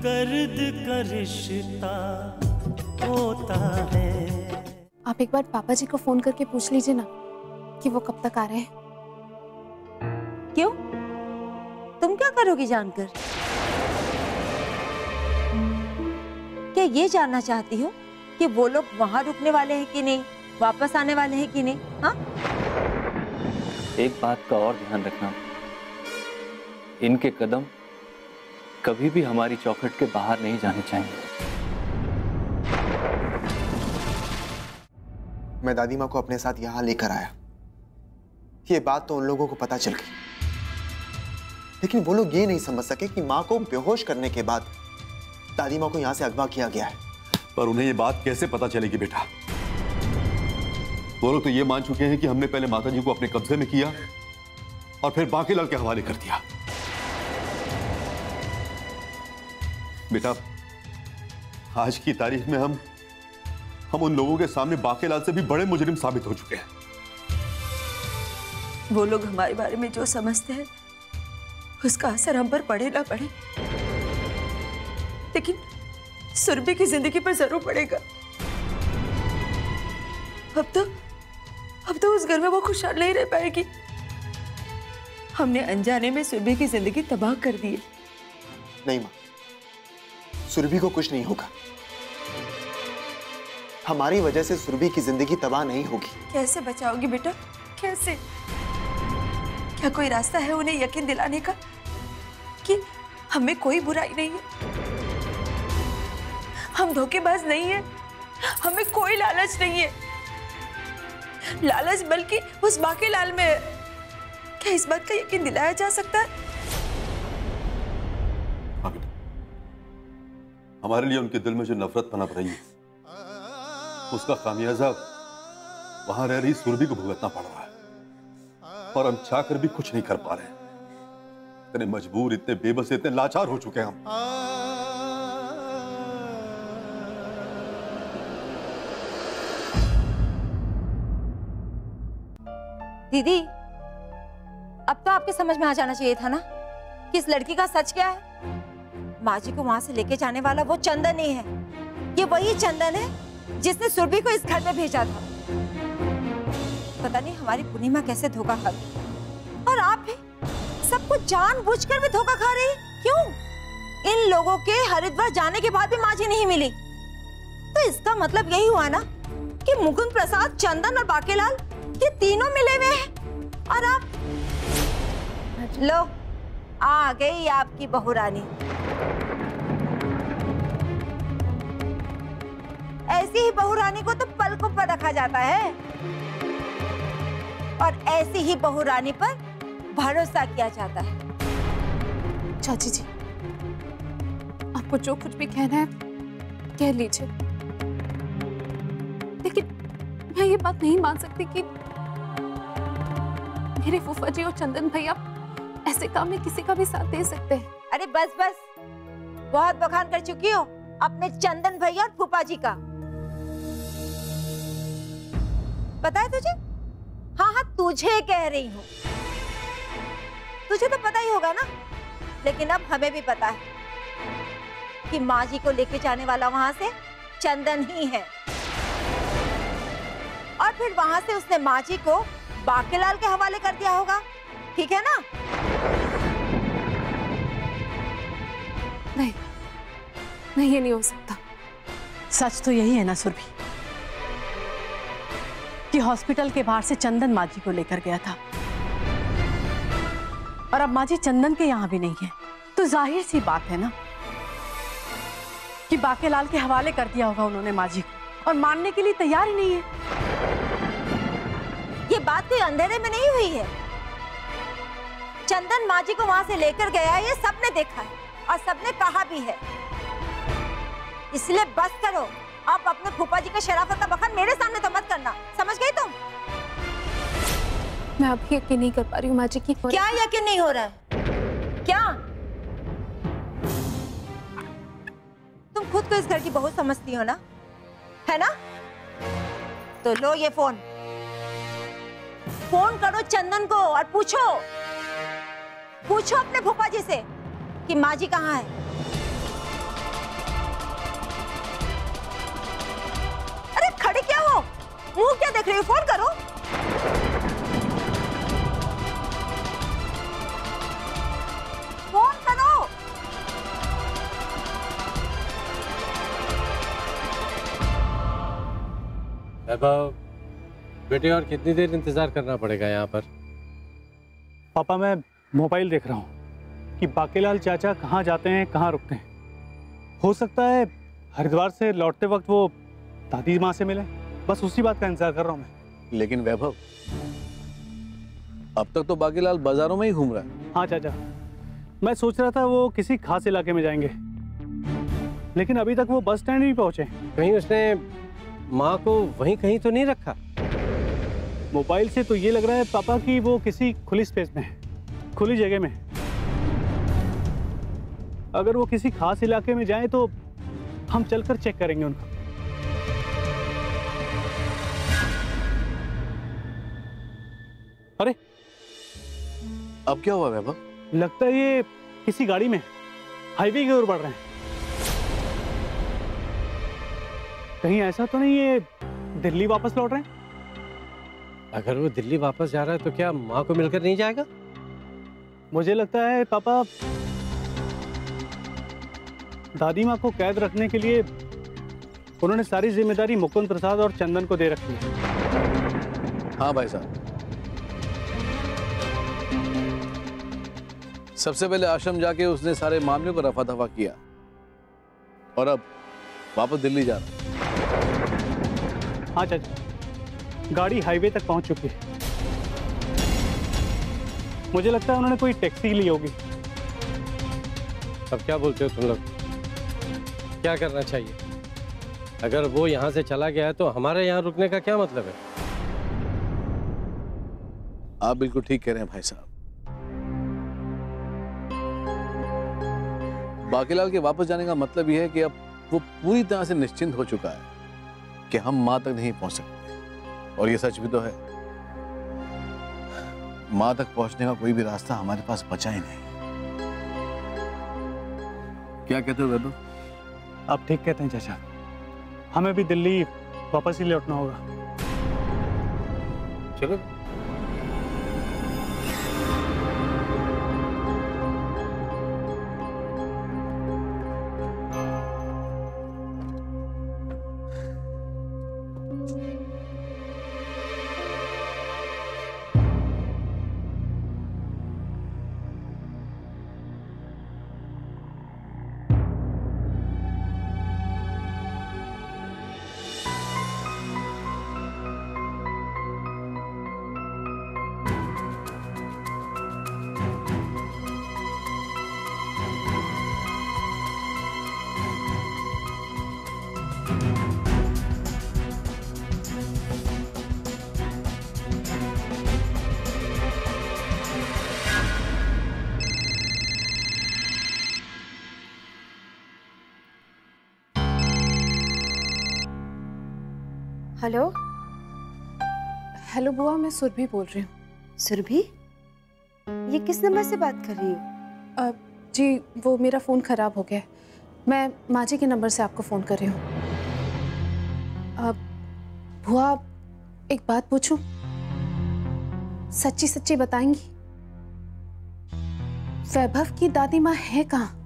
दर्द का रिश्ता होता है। आप एक बार पापा जी को फोन करके पूछ लीजिए ना कि वो कब तक आ रहे हैं। क्यों? तुम क्या करोगी जानकर? क्या ये जानना चाहती हो कि वो लोग वहां रुकने वाले हैं कि नहीं, वापस आने वाले हैं कि नहीं? हाँ, एक बात का और ध्यान रखना, इनके कदम कभी भी हमारी चौखट के बाहर नहीं जाने चाहिए। मैं दादी माँ को अपने साथ यहाँ लेकर आया। ये बात तो उन लोगों को पता चल गई, लेकिन वो लोग ये नहीं समझ सके कि माँ को बेहोश करने के बाद दादी माँ को यहाँ से अगवा किया गया है। पर उन्हें ये बात कैसे पता चलेगी बेटा? वो लोग तो ये मान चुके हैं कि हमने पहले माताजी को अपने कब्जे में किया और फिर बांकेलाल के हवाले कर दिया। बेटा, आज की तारीख में हम उन लोगों के सामने बांकेलाल से भी बड़े मुजरिम साबित हो चुके हैं। वो लोग हमारे बारे में जो समझते हैं उसका असर हम पर पड़े ना पड़े, लेकिन सुरभि की जिंदगी पर जरूर पड़ेगा। अब तो उस घर में वो खुशहाल नहीं रह पाएगी। हमने अनजाने में सुरभि की जिंदगी तबाह कर दी है। नहीं माँ, सुरभि को कुछ नहीं होगा। हमारी वजह से सुरभि की जिंदगी तबाह नहीं होगी। कैसे बचाओगी बेटा, कैसे? क्या कोई रास्ता है उन्हें यकीन दिलाने का कि हमें कोई बुराई नहीं है, हम धोखेबाज नहीं है, हमें कोई लालच नहीं है? लालच बल्कि उस बांकेलाल में है। क्या इस बात का यकीन दिलाया जा सकता है? हाँ बेटा, हमारे लिए उनके दिल में जो नफरत पनप रही है उसका खामियाजा वहां रह रही सुरभि को भुगतना पड़ रहा है, और हम चाहकर भी कुछ नहीं कर पा रहे हैं। इतने मजबूर, इतने बेबस, इतने लाचार हो चुके हैं हम। दीदी, अब तो आपके समझ में आ जाना चाहिए था ना कि इस लड़की का सच क्या है। माँ जी को वहां से लेके जाने वाला वो चंदन ही है। ये वही चंदन है जिसने सुरभि को इस घर में भेजा था। पता नहीं हमारी पूर्णिमा कैसे धोखा खा गई, और आप भी सब कुछ जानबूझकर भी धोखा खा रही है। क्यों? इन लोगों के हरिद्वार जाने के बाद भी माँ जी नहीं मिली, तो इसका मतलब यही हुआ ना कि मुकुंद प्रसाद, चंदन और बांकेलाल ये तीनों मिले हुए हैं। और आप लो, आ गई आपकी बहू रानी। ऐसी ही बहू रानी को तो पलकों पर रखा जाता है, और ऐसी ही बहू रानी पर भरोसा किया जाता है। चाची जी, आपको जो कुछ भी कहना है कह लीजिए, लेकिन मैं ये बात नहीं मान सकती कि मेरे फूफा जी और चंदन भैया ऐसे काम में किसी का भी साथ दे सकते हैं। अरे बस बस, बहुत बखान कर चुकी हो अपने चंदन भैया और फूफा जी का। पता है तुझे? हाँ हाँ, तुझे कह रही हूँ। तुझे तो पता ही होगा ना, लेकिन अब हमें भी पता है कि माँ जी को लेके जाने वाला वहां से चंदन ही है, और फिर वहां से उसने माँ जी को बांकेलाल के हवाले कर दिया होगा। ठीक है ना? नहीं नहीं, ये नहीं हो सकता। सच तो यही है ना सुरभि, कि हॉस्पिटल के बाहर से चंदन माँ जी को लेकर गया था, और अब माँ जी चंदन के यहाँ भी नहीं है, तो जाहिर सी बात है ना कि बांकेलाल के हवाले कर दिया होगा उन्होंने माँ जी को, और मानने के लिए तैयार ही नहीं है। ये बात कोई अंधेरे में नहीं हुई है। चंदन माँ जी को वहां से लेकर गया, ये सबने देखा है और सबने कहा भी है। इसलिए बस करो, आप अपने फूफा जी का शराफत का बखान मेरे सामने तो मत करना, समझ गई तुम? मैं अभी यकीन नहीं कर पा रही हूँ माँ जी की। क्या यकीन नहीं हो रहा है? क्या तुम खुद को इस घर की बहू समझती हो ना, है ना? तो लो ये फोन करो चंदन को और पूछो अपने फूफा जी से कि माँ जी कहाँ है। रही हो? फोन करो। फोन करो। वैभव बेटे, और कितनी देर इंतजार करना पड़ेगा यहाँ पर? पापा मैं मोबाइल देख रहा हूँ कि बाकेलाल चाचा कहाँ जाते हैं, कहाँ रुकते हैं। हो सकता है हरिद्वार से लौटते वक्त वो दादी माँ से मिले। बस उसी बात का इंतजार कर रहा हूँ मैं। लेकिन वैभव, अब तक तो बाकेलाल बाजारों में ही घूम रहा है। हाँ चाचा, मैं सोच रहा था वो किसी खास इलाके में जाएंगे, लेकिन अभी तक वो बस स्टैंड नहीं पहुंचे। कहीं उसने माँ को वहीं कहीं तो नहीं रखा? मोबाइल से तो ये लग रहा है पापा कि वो किसी खुली स्पेस में है, खुली जगह में। अगर वो किसी खास इलाके में जाए तो हम चलकर चेक करेंगे उनको। अरे अब क्या हुआ वैभव? लगता है ये किसी गाड़ी में हाईवे की ओर बढ़ रहे हैं। कहीं ऐसा तो नहीं ये दिल्ली वापस लौट रहे हैं? अगर वो दिल्ली वापस जा रहा है तो क्या माँ को मिलकर नहीं जाएगा? मुझे लगता है पापा दादी माँ को कैद रखने के लिए उन्होंने सारी जिम्मेदारी मुकुंद प्रसाद और चंदन को दे रखी है। हाँ भाई साहब, सबसे पहले आश्रम जाके उसने सारे मामलों को रफा दफा किया और अब वापस दिल्ली जा रहा है। हाँ चाचा, गाड़ी हाईवे तक पहुंच चुकी है। मुझे लगता है उन्होंने कोई टैक्सी ली होगी। अब क्या बोलते हो तुम लोग? क्या करना चाहिए? अगर वो यहाँ से चला गया है तो हमारे यहाँ रुकने का क्या मतलब है? आप बिल्कुल ठीक कह रहे हैं भाई साहब। बाकेलाल के वापस जाने का मतलब यह है कि अब वो पूरी तरह से निश्चिंत हो चुका है कि हम माँ तक नहीं पहुंच सकते। और ये सच भी तो है, माँ तक पहुंचने का कोई भी रास्ता हमारे पास बचा ही नहीं। क्या कहते हो वैभव? आप ठीक कहते हैं चाचा, हमें भी दिल्ली वापस ही लौटना होगा। चलो। हेलो। हेलो बुआ, मैं सुरभि बोल रही हूँ। सुरभि? ये किस नंबर से बात कर रही हो? जी वो मेरा फ़ोन ख़राब हो गया है, मैं माँ जी के नंबर से आपको फ़ोन कर रही हूँ। बुआ एक बात पूछूं? सच्ची सच्ची बताएंगी, वैभव की दादी माँ है कहाँ?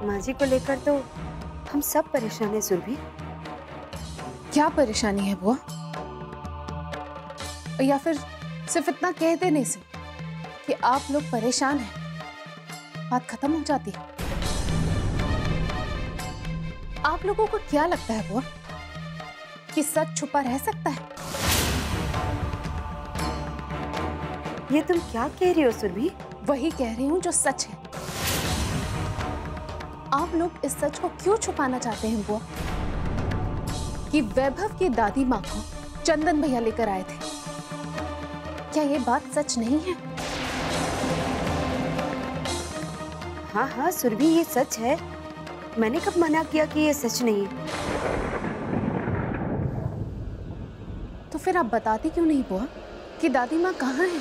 माँ जी को लेकर तो हम सब परेशान हैं सुरभि। क्या परेशानी है बुआ? या फिर सिर्फ इतना कह देने से कि आप लोग परेशान हैं बात खत्म हो जाती है? आप लोगों को क्या लगता है बुआ कि सच छुपा रह सकता है? ये तुम क्या कह रही हो सुरभि? वही कह रही हूँ जो सच है। आप लोग इस सच को क्यों छुपाना चाहते हैं बुआ कि वैभव की दादी माँ को चंदन भैया लेकर आए थे? क्या ये बात सच नहीं है? हाँ हाँ सुरभि, ये सच है। मैंने कब मना किया कि ये सच नहीं है? तो फिर आप बताती क्यों नहीं बुआ कि दादी माँ कहाँ है?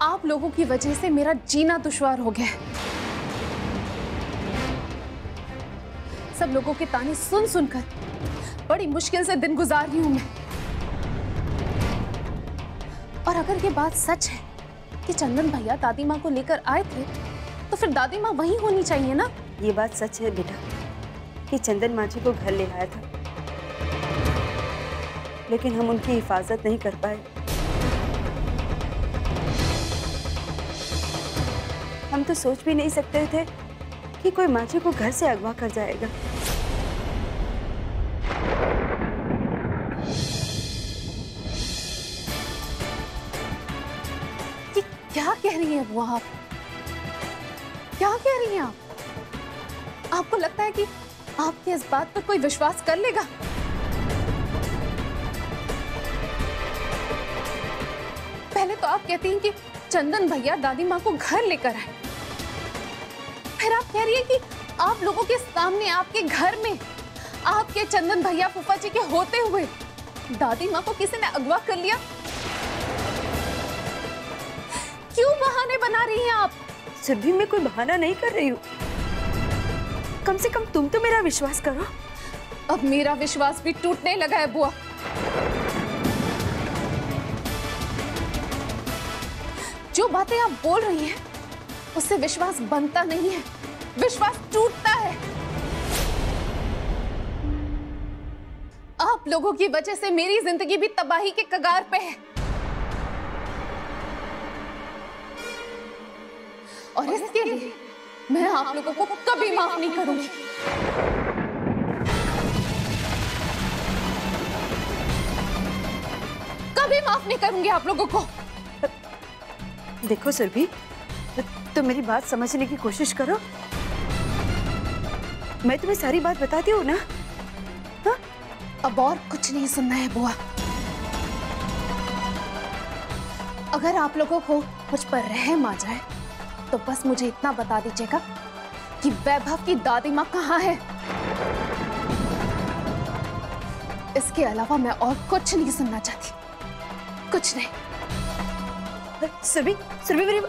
आप लोगों की वजह से मेरा जीना दुश्वार हो गया है। सब लोगों के ताने सुन सुनकर बड़ी मुश्किल से दिन गुजार रही हूं मैं। और अगर ये बात सच है कि चंदन भैया दादी माँ को लेकर आए थे, तो फिर दादी माँ वहीं होनी चाहिए ना? ये बात सच है बेटा कि चंदन माँ जी को घर ले आया था, लेकिन हम उनकी हिफाजत नहीं कर पाए। हम तो सोच भी नहीं सकते थे कि कोई माँ जी को घर से अगवा कर जाएगा। ये क्या कह रही हैं वो आप? क्या कह रही हैं आप? आपको लगता है कि आपके इस बात पर कोई विश्वास कर लेगा? पहले तो आप कहती हैं कि चंदन भैया दादी माँ को घर लेकर आए, फिर आप कह रही हैं कि आप लोगों के सामने, आपके घर में, आपके चंदन भैया फूफा जी के होते हुए दादी माँ को किसी ने अगवा कर लिया। क्यों बहाने बना रही हैं आप? सुरभि, मैं कोई बहाना नहीं कर रही हूँ। कम से कम तुम तो मेरा विश्वास करो। अब मेरा विश्वास भी टूटने लगा है बुआ। जो बातें आप बोल रही हैं, उससे विश्वास बनता नहीं है, विश्वास टूटता है। आप लोगों की वजह से मेरी जिंदगी भी तबाही के कगार पे है, और इसके लिए मैं आप लोगों को कभी माफ नहीं करूंगी। कभी माफ नहीं करूंगी आप लोगों को। देखो सुरभि, तो मेरी बात समझने की कोशिश करो। मैं तुम्हें सारी बात बताती हूँ ना। हा? अब और कुछ नहीं सुनना है बुआ। अगर आप लोगों को मुझ पर रहम आ जाए तो बस मुझे इतना बता दीजिएगा कि वैभव की दादी माँ कहाँ है। इसके अलावा मैं और कुछ नहीं सुनना चाहती, कुछ नहीं। सुरभि, सुरभि मेरी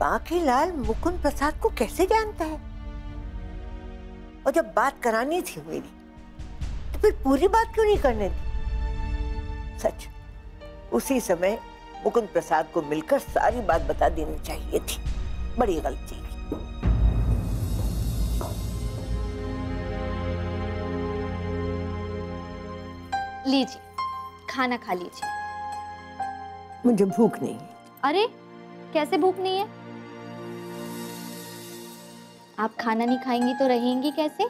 बाकीलाल मुकुंद प्रसाद को कैसे जानता है? और जब बात करानी थी मेरी, तो फिर पूरी बात क्यों नहीं करने दी? सच, उसी समय मुकुंद प्रसाद को मिलकर सारी बात बता देनी चाहिए थी। बड़ी गलती। लीजिए, खाना खा लीजिए। मुझे भूख नहीं है। अरे, कैसे भूख नहीं है? आप खाना नहीं खाएंगी तो रहेंगी कैसे?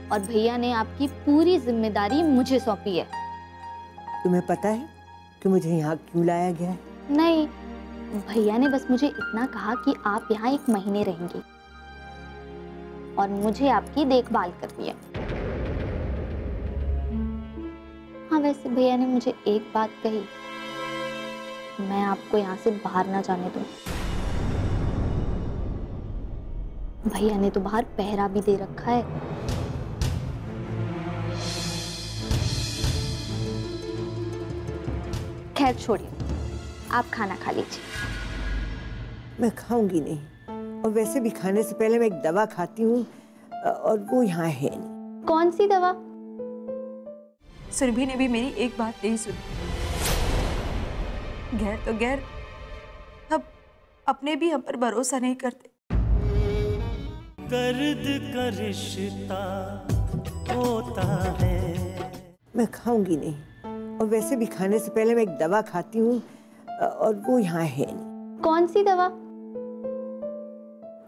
और भैया ने आपकी पूरी जिम्मेदारी मुझे सौंपी है। तुम्हें पता है कि मुझे यहाँ क्यों लाया गया है? नहीं, भैया ने बस मुझे इतना कहा कि आप यहाँ 1 महीने रहेंगे और मुझे आपकी देखभाल करनी है। हाँ, वैसे भैया ने मुझे एक बात कही, मैं आपको यहाँ से बाहर ना जाने दूँ। भैया ने तो बाहर पहरा भी दे रखा है। खैर छोड़िए, आप खाना खा लीजिए। मैं खाऊंगी नहीं, और वैसे भी खाने से पहले मैं एक दवा खाती हूँ और वो यहाँ है नहीं। कौन सी दवा? सुरभि ने भी मेरी एक बात नहीं सुनी। गैर तो गैर, अब अपने भी हम पर भरोसा नहीं करते। दर्द का रिश्ता होता है। मैं खाऊंगी नहीं, और वैसे भी खाने से पहले मैं एक दवा खाती हूँ और वो यहाँ है नहीं। कौन सी दवा?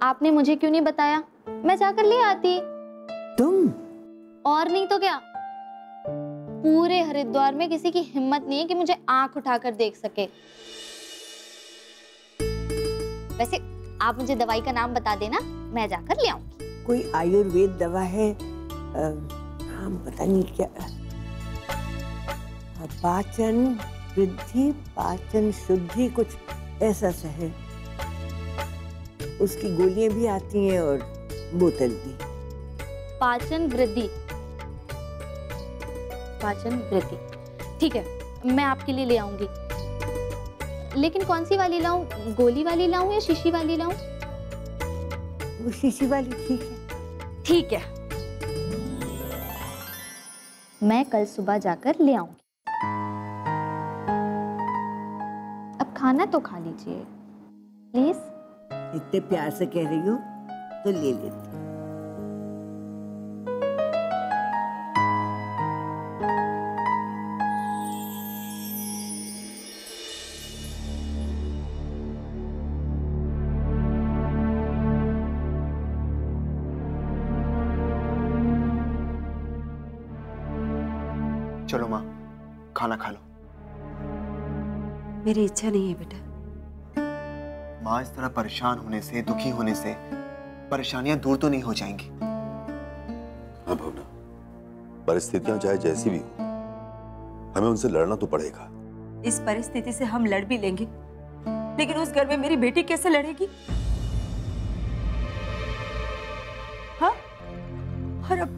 आपने मुझे क्यों नहीं बताया? मैं जाकर ले आती। तुम? और नहीं तो क्या। पूरे हरिद्वार में किसी की हिम्मत नहीं है कि मुझे आंख उठाकर देख सके। वैसे आप मुझे दवाई का नाम बता देना, मैं जाकर ले आऊंगी। कोई आयुर्वेद दवा है, नाम पता नहीं क्या, पाचन वृद्धि, पाचन शुद्धि, कुछ ऐसा सा है। उसकी गोलियां भी आती हैं और बोतल भी। पाचन वृद्धि, पाचन वृद्धि, ठीक है, मैं आपके लिए ले आऊंगी। लेकिन कौन सी वाली लाऊं? गोली वाली लाऊं या शीशी वाली लाऊं? वो शीशी वाली ठीक है। ठीक है, मैं कल सुबह जाकर ले आऊंगी। अब खाना तो खा लीजिए प्लीज। इतने प्यार से कह रही हो तो ले लेती। चलो माँ, खाना खा लो। मेरी इच्छा नहीं है बेटा। माँ, इस तरह परेशान होने से, दुखी होने से परेशानियां दूर तो नहीं हो जाएंगी। हाँ भावना, परिस्थितियां चाहे जैसी भी हो, हमें उनसे लड़ना तो पड़ेगा। इस परिस्थिति से हम लड़ भी लेंगे, लेकिन उस घर में मेरी बेटी कैसे लड़ेगी? हाँ, और अब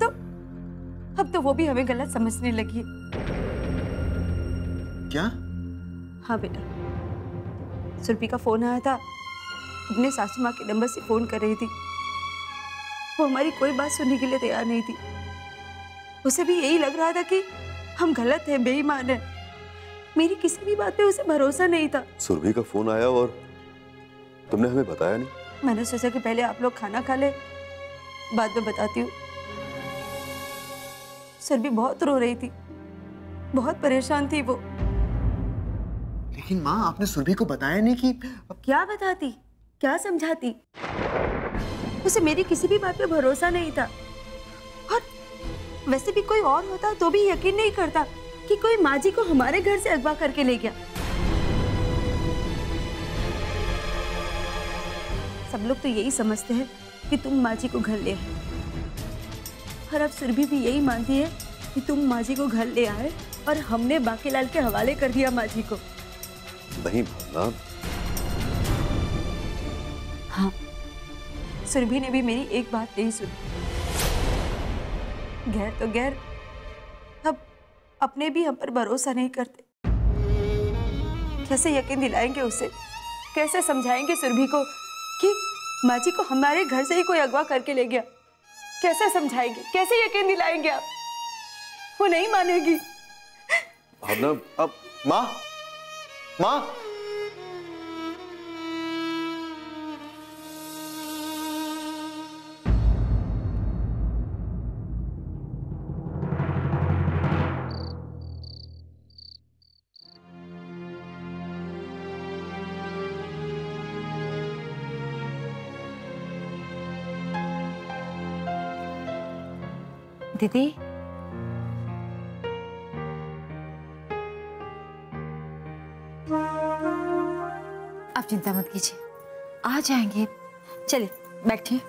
तो वो भी हमें गलत समझने लगी है। क्या? हाँ बेटा, सुरभि का फोन आया था, अपने सासू माँ के नंबर से फोन कर रही थी। वो हमारी कोई बात सुनने के लिए तैयार नहीं थी। उसे भी यही लग रहा था कि हम गलत हैं, बेईमान हैं। मेरी किसी भी बात पे उसे भरोसा नहीं था। सुरभि का फोन आया और तुमने हमें बताया नहीं? मैंने सोचा कि पहले आप लोग खाना खा ले, बाद में बताती हूँ। सुरभि बहुत रो रही थी, बहुत परेशान थी वो। लेकिन माँ, आपने सुरभि को बताया नहीं कि... क्या बताती, क्या समझाती? उसे मेरी किसी भी बात पे भरोसा नहीं था। और वैसे भी कोई और होता तो भी यकीन नहीं करता कि कोई माँ जी को हमारे घर से अगवा करके ले गया। सब लोग तो यही समझते हैं कि तुम माँ जी को घर ले आए, और अब सुरभि भी यही मानती है कि तुम माँ जी को घर ले आए और हमने बाकीलाल के हवाले कर दिया माँ जी को। नहीं भावना। हाँ, सुरभि ने भी मेरी एक बात नहीं सुनी। गैर तो गैर, अब अपने भी हम पर भरोसा नहीं करते। कैसे यकीन दिलाएंगे उसे, कैसे समझाएंगे सुरभि को कि माँ जी को हमारे घर से ही कोई अगवा करके ले गया? कैसे समझाएंगे, कैसे यकीन दिलाएंगे आप? वो नहीं मानेगी। भावना, अब माँ, माँ, दीदी, आप चिंता मत कीजिए, आ जाएंगे। चलिए बैठिए।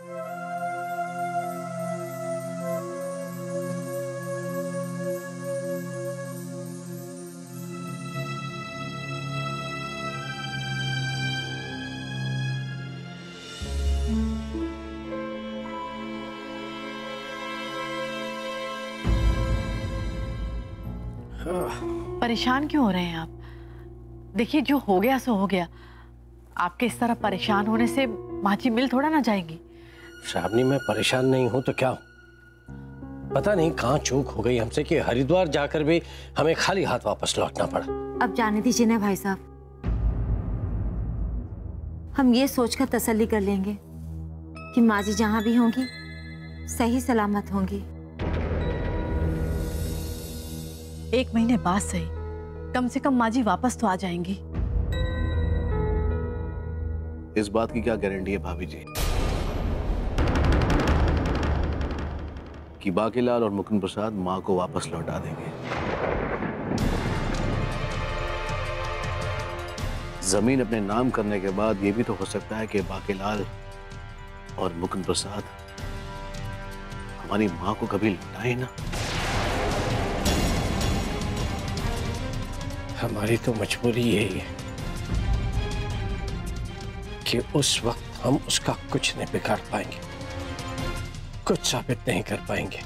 परेशान क्यों हो रहे हैं आप? देखिए, जो हो गया सो हो गया। आपके इस तरह परेशान होने से माँ जी मिल थोड़ा ना जाएंगी। श्रावणी, मैं परेशान नहीं हूं तो क्या हूं? पता नहीं कहाँ चूक हो गई हमसे कि हरिद्वार जाकर भी हमें खाली हाथ वापस लौटना पड़ा। अब जाने दीजिए ना भाई साहब, हम ये सोचकर तसल्ली कर लेंगे कि माँ जी जहां भी होंगी सही सलामत होंगी। 1 महीने बाद सही, कम से कम माँ जी वापस तो आ जाएंगी। इस बात की क्या गारंटी है भाभी जी कि बाकीलाल और मुकुंद प्रसाद माँ को वापस लौटा देंगे? जमीन अपने नाम करने के बाद ये भी तो हो सकता है कि बाकीलाल और मुकुंद प्रसाद हमारी माँ को कभी लौटाए ना। हमारी तो मजबूरी यही है कि उस वक्त हम उसका कुछ नहीं बिगाड़ पाएंगे, कुछ साबित नहीं कर पाएंगे।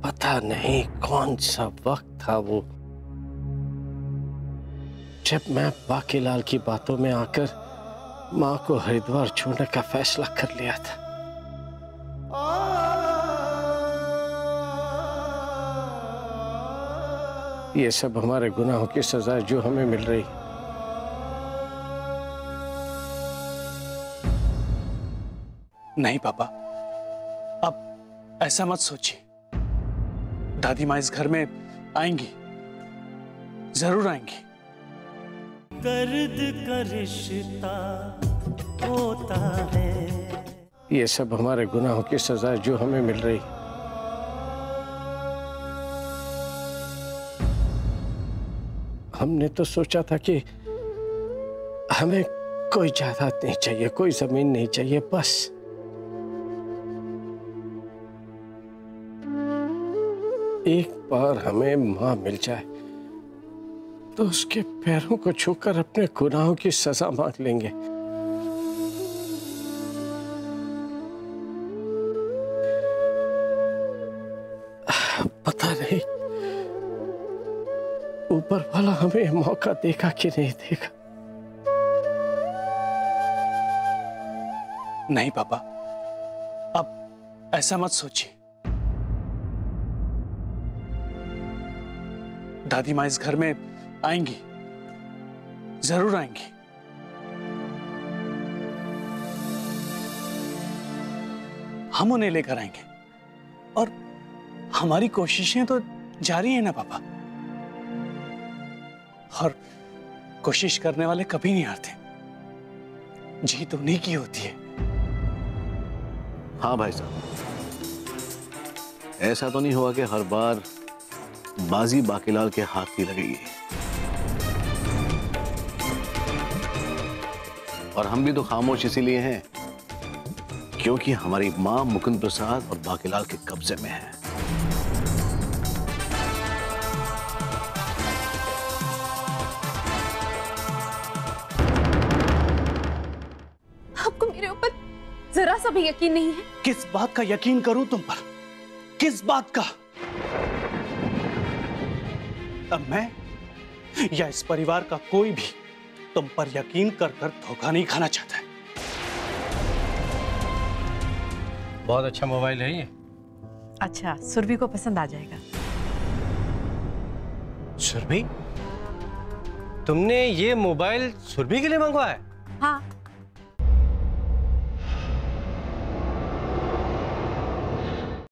पता नहीं कौन सा वक्त था वो जब मैं बाकीलाल की बातों में आकर माँ को हरिद्वार छोड़ने का फैसला कर लिया था। ये सब हमारे गुनाहों की सजा जो हमें मिल रही। नहीं पापा, अब ऐसा मत सोचिए। दादी माँ इस घर में आएंगी, जरूर आएंगी। दर्द का रिश्ता होता है। ये सब हमारे गुनाहों की सजा जो हमें मिल रही। हमने तो सोचा था कि हमें कोई जायदाद नहीं चाहिए, कोई जमीन नहीं चाहिए, बस एक बार हमें मां मिल जाए तो उसके पैरों को छूकर अपने गुनाहों की सजा मांग लेंगे। पता नहीं ऊपर वाला हमें मौका देगा कि नहीं देगा। नहीं पापा, अब ऐसा मत सोचिए। दादी माँ इस घर में आएंगी, जरूर आएंगी। हम उन्हें लेकर आएंगे और हमारी कोशिशें तो जारी है ना पापा। और कोशिश करने वाले कभी नहीं हारते, जीत उन्हीं की होती है। हाँ भाई साहब, ऐसा तो नहीं हुआ कि हर बार बाजी बाकीलाल के हाथ की लगेगी। और हम भी तो खामोश इसीलिए हैं क्योंकि हमारी मां मुकुंद प्रसाद और बाकीलाल के कब्जे में है। आपको मेरे ऊपर जरा सा भी यकीन नहीं है? किस बात का यकीन करूं तुम पर? किस बात का? अब मैं या इस परिवार का कोई भी तुम पर यकीन कर धोखा नहीं खाना चाहता है। बहुत अच्छा मोबाइल है ये। अच्छा, सुरभि को पसंद आ जाएगा। सुरभि, तुमने ये मोबाइल सुरभि के लिए मंगवाया है? हाँ,